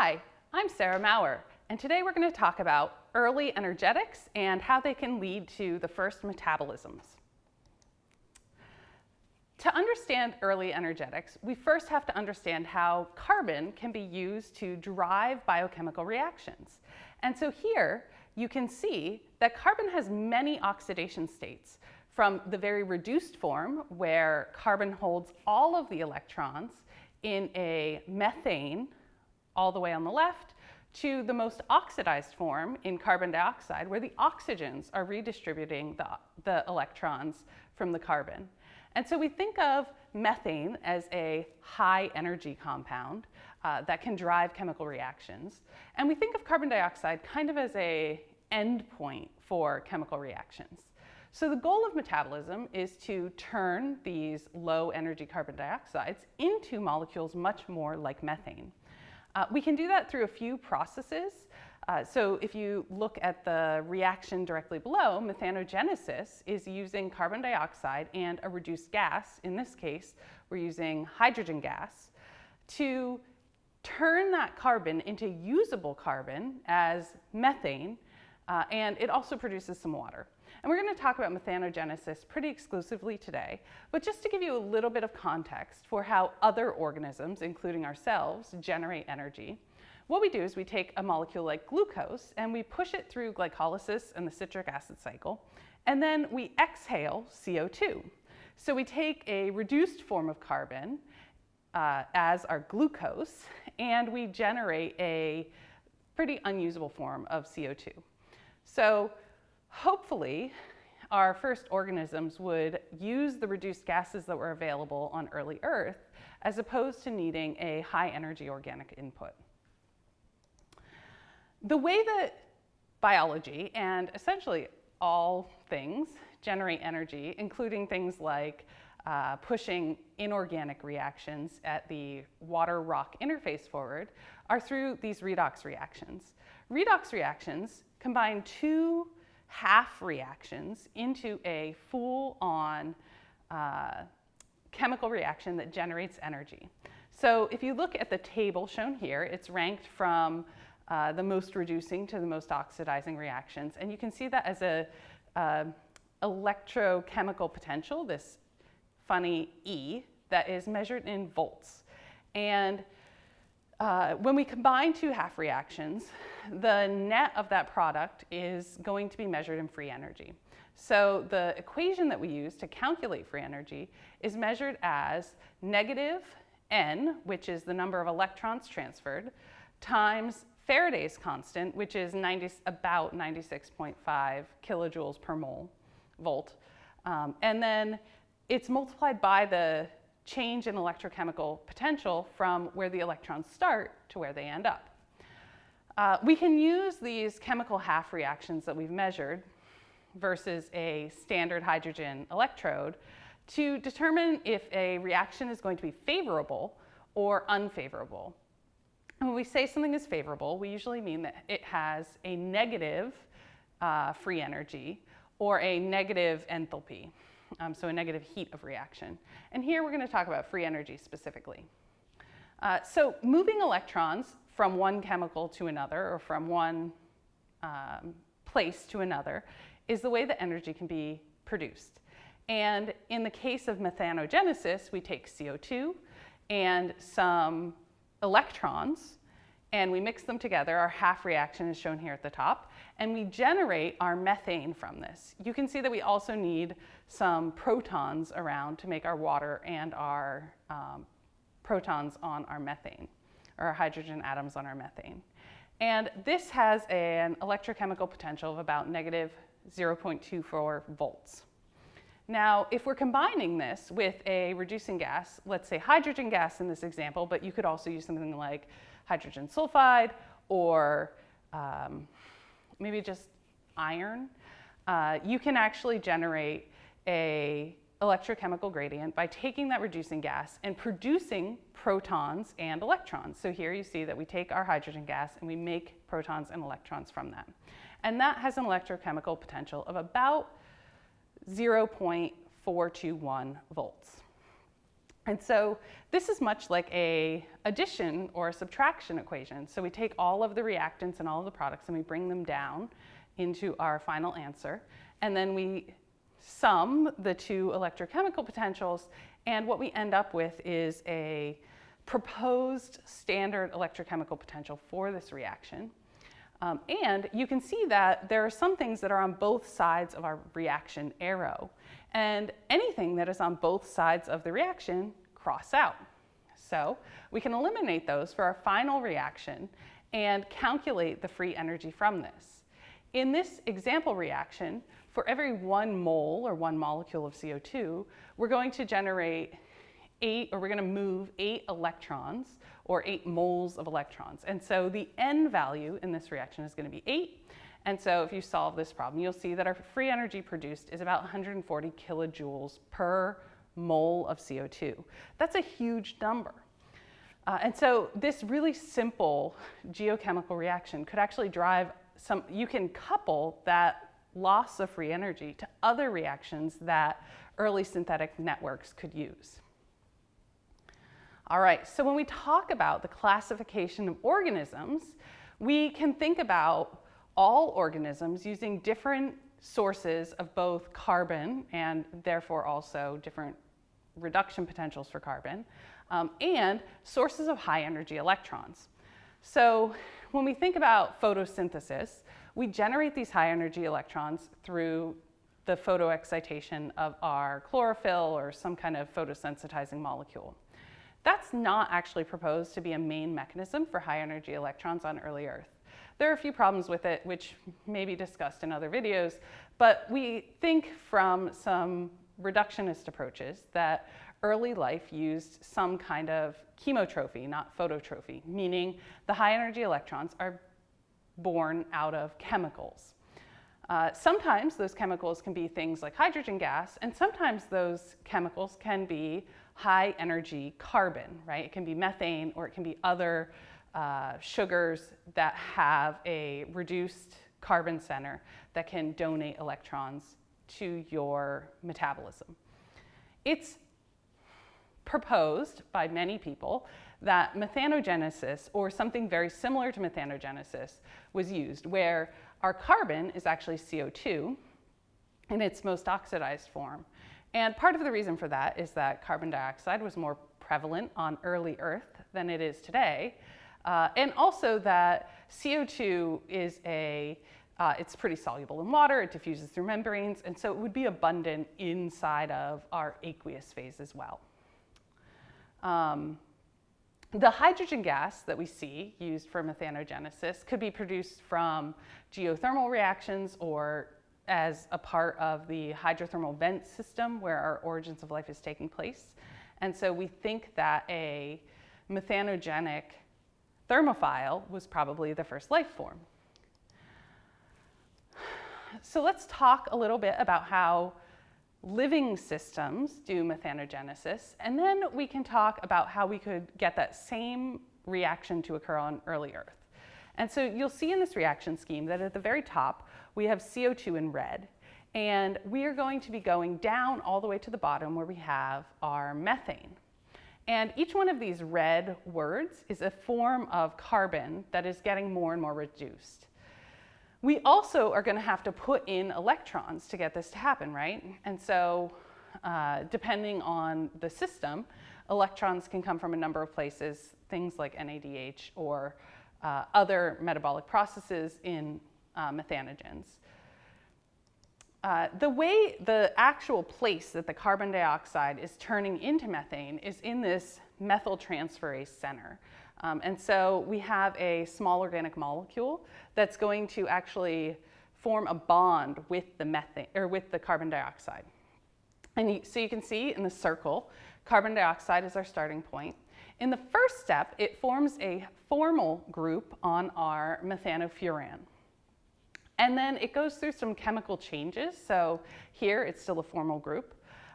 Hi, I'm Sarah Maurer, and today we're going to talk about early energetics and how they can lead to the first metabolisms. To understand early energetics, we first have to understand how carbon can be used to drive biochemical reactions. And so here you can see that carbon has many oxidation states, from the very reduced form where carbon holds all of the electrons in a methane all the way on the left, to the most oxidized form in carbon dioxide, where the oxygens are redistributing the electrons from the carbon. And so we think of methane as a high energy compound that can drive chemical reactions. And we think of carbon dioxide kind of as an endpoint for chemical reactions. So the goal of metabolism is to turn these low energy carbon dioxides into molecules much more like methane. We can do that through a few processes. So if you look at the reaction directly below, methanogenesis is using carbon dioxide and a reduced gas. In this case, we're using hydrogen gas to turn that carbon into usable carbon as methane, and it also produces some water. And we're going to talk about methanogenesis pretty exclusively today, but just to give you a little bit of context for how other organisms, including ourselves, generate energy, what we do is we take a molecule like glucose and we push it through glycolysis and the citric acid cycle, and then we exhale CO2. So we take a reduced form of carbon as our glucose, and we generate a pretty unusable form of CO2. So hopefully, our first organisms would use the reduced gases that were available on early Earth as opposed to needing a high energy organic input. The way that biology and essentially all things generate energy, including things like pushing inorganic reactions at the water-rock interface forward, are through these redox reactions. Redox reactions combine two half reactions into a full-on chemical reaction that generates energy. So if you look at the table shown here, it's ranked from the most reducing to the most oxidizing reactions, and you can see that as a electrochemical potential, this funny E, that is measured in volts. And when we combine two half reactions, the net of that product is going to be measured in free energy. So the equation that we use to calculate free energy is measured as negative N, which is the number of electrons transferred, times Faraday's constant, which is about 96.5 kilojoules per volt. And then it's multiplied by the change in electrochemical potential from where the electrons start to where they end up. We can use these chemical half reactions that we've measured versus a standard hydrogen electrode to determine if a reaction is going to be favorable or unfavorable. And when we say something is favorable, we usually mean that it has a negative free energy or a negative enthalpy. So a negative heat of reaction. And here we're going to talk about free energy specifically. So moving electrons from one chemical to another, or from one place to another, is the way that energy can be produced. And in the case of methanogenesis, we take CO2 and some electrons, and we mix them together. Our half reaction is shown here at the top, and we generate our methane from this. You can see that we also need some protons around to make our water and our protons on our methane, or our hydrogen atoms on our methane. And this has an electrochemical potential of about negative 0.24 volts. Now, if we're combining this with a reducing gas, let's say hydrogen gas in this example, but you could also use something like hydrogen sulfide or maybe just iron, you can actually generate a electrochemical gradient by taking that reducing gas and producing protons and electrons. So here you see that we take our hydrogen gas and we make protons and electrons from that. And that has an electrochemical potential of about 0.421 volts. And so this is much like a addition or a subtraction equation. So we take all of the reactants and all of the products and we bring them down into our final answer. And then we sum the two electrochemical potentials, and what we end up with is a proposed standard electrochemical potential for this reaction. And you can see that there are some things that are on both sides of our reaction arrow. And anything that is on both sides of the reaction cross out. So we can eliminate those for our final reaction and calculate the free energy from this. In this example reaction, for every 1 mole or 1 molecule of CO2, we're going to generate we're going to move 8 electrons, or 8 moles of electrons. And so the N value in this reaction is going to be 8. And so if you solve this problem, you'll see that our free energy produced is about 140 kilojoules per mole of CO2. That's a huge number. And so this really simple geochemical reaction could actually drive you can couple that loss of free energy to other reactions that early synthetic networks could use. All right, so when we talk about the classification of organisms, we can think about all organisms using different sources of both carbon and therefore also different reduction potentials for carbon, and sources of high energy electrons. So when we think about photosynthesis, we generate these high energy electrons through the photoexcitation of our chlorophyll or some kind of photosensitizing molecule. That's not actually proposed to be a main mechanism for high energy electrons on early Earth. There are a few problems with it, which may be discussed in other videos, but we think from some reductionist approaches that early life used some kind of chemotrophy, not phototrophy, meaning the high energy electrons are born out of chemicals. Sometimes those chemicals can be things like hydrogen gas, and sometimes those chemicals can be high energy carbon, right? It can be methane, or it can be other sugars that have a reduced carbon center that can donate electrons to your metabolism. It's proposed by many people that methanogenesis, or something very similar to methanogenesis, was used, where our carbon is actually CO2 in its most oxidized form. And part of the reason for that is that carbon dioxide was more prevalent on early Earth than it is today. And also that CO2 is it's pretty soluble in water, it diffuses through membranes, and so it would be abundant inside of our aqueous phase as well. The hydrogen gas that we see used for methanogenesis could be produced from geothermal reactions or as a part of the hydrothermal vent system where our origins of life is taking place. And so we think that a methanogenic thermophile was probably the first life form. So let's talk a little bit about how living systems do methanogenesis, and then we can talk about how we could get that same reaction to occur on early Earth. And so you'll see in this reaction scheme that at the very top we have CO2 in red, and we are going to be going down all the way to the bottom where we have our methane. And each one of these red words is a form of carbon that is getting more and more reduced. We also are going to have to put in electrons to get this to happen, right? And so depending on the system, electrons can come from a number of places, things like NADH or other metabolic processes in methanogens. The actual place that the carbon dioxide is turning into methane is in this methyltransferase center. And so we have a small organic molecule that's going to actually form a bond with the methane, or with the carbon dioxide. And so you can see in the circle, carbon dioxide is our starting point. In the first step, it forms a formal group on our methanofuran. And then it goes through some chemical changes. So here it's still a formal group.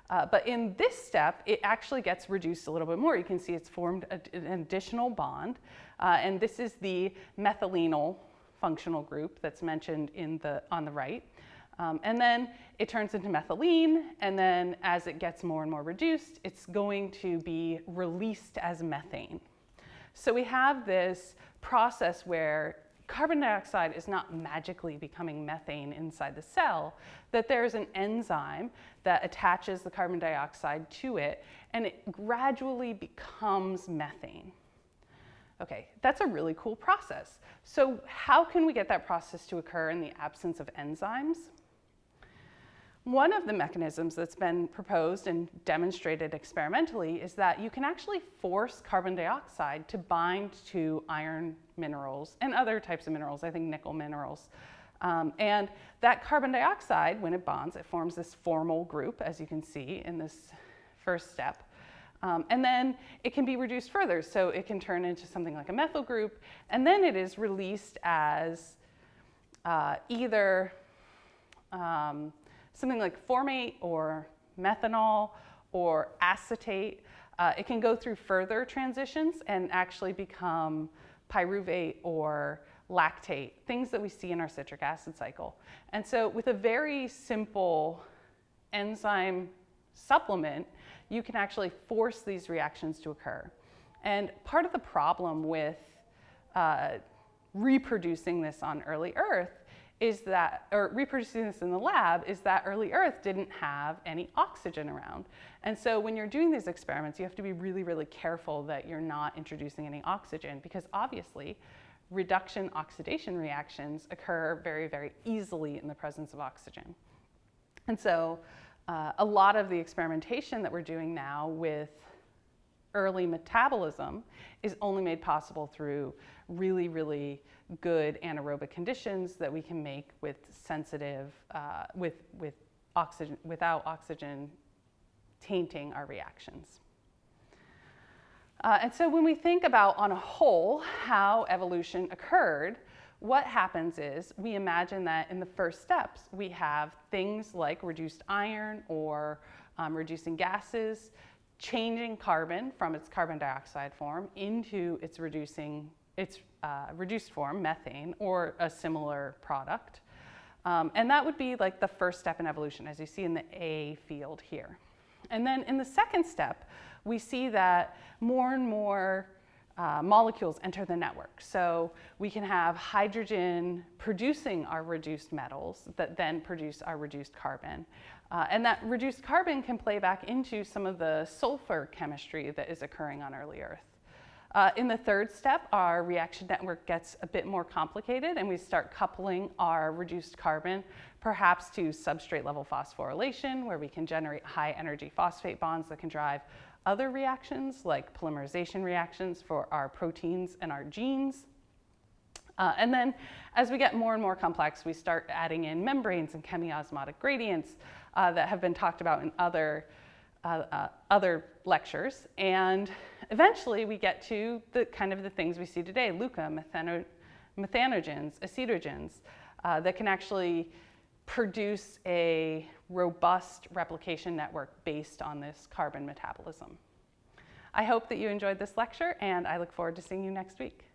But in this step, it actually gets reduced a little bit more. You can see it's formed an additional bond. And this is the methylenyl functional group that's mentioned on the right. And then it turns into methylene, and then as it gets more and more reduced, it's going to be released as methane. So we have this process where carbon dioxide is not magically becoming methane inside the cell, that there's an enzyme that attaches the carbon dioxide to it, and it gradually becomes methane. Okay, that's a really cool process. So how can we get that process to occur in the absence of enzymes? One of the mechanisms that's been proposed and demonstrated experimentally is that you can actually force carbon dioxide to bind to iron minerals and other types of minerals, I think nickel minerals. And that carbon dioxide, when it bonds, it forms this formal group, as you can see in this first step. And then it can be reduced further, so it can turn into something like a methyl group, and then it is released as either something like formate or methanol or acetate. It can go through further transitions and actually become pyruvate or lactate, things that we see in our citric acid cycle. And so with a very simple enzyme supplement, you can actually force these reactions to occur. And part of the problem with reproducing this on early Earth is that, or reproducing this in the lab, is that early Earth didn't have any oxygen around. And so when you're doing these experiments, you have to be really, really careful that you're not introducing any oxygen, because obviously reduction oxidation reactions occur very, very easily in the presence of oxygen. And so a lot of the experimentation that we're doing now with early metabolism is only made possible through really, really good anaerobic conditions that we can make with sensitive, with oxygen, without oxygen tainting our reactions. And so when we think about, on a whole, how evolution occurred, what happens is we imagine that in the first steps we have things like reduced iron or reducing gases, changing carbon from its carbon dioxide form into its reduced form, methane, or a similar product. And that would be like the first step in evolution, as you see in the A field here. And then in the second step, we see that more and more molecules enter the network. So we can have hydrogen producing our reduced metals that then produce our reduced carbon. And that reduced carbon can play back into some of the sulfur chemistry that is occurring on early Earth. In the third step, our reaction network gets a bit more complicated, and we start coupling our reduced carbon perhaps to substrate level phosphorylation, where we can generate high energy phosphate bonds that can drive other reactions like polymerization reactions for our proteins and our genes. And then as we get more and more complex, we start adding in membranes and chemiosmotic gradients that have been talked about in other lectures. And eventually we get to the kind of the things we see today, LUCA, methanogens, acetogens, that can actually produce a robust replication network based on this carbon metabolism. I hope that you enjoyed this lecture, and I look forward to seeing you next week.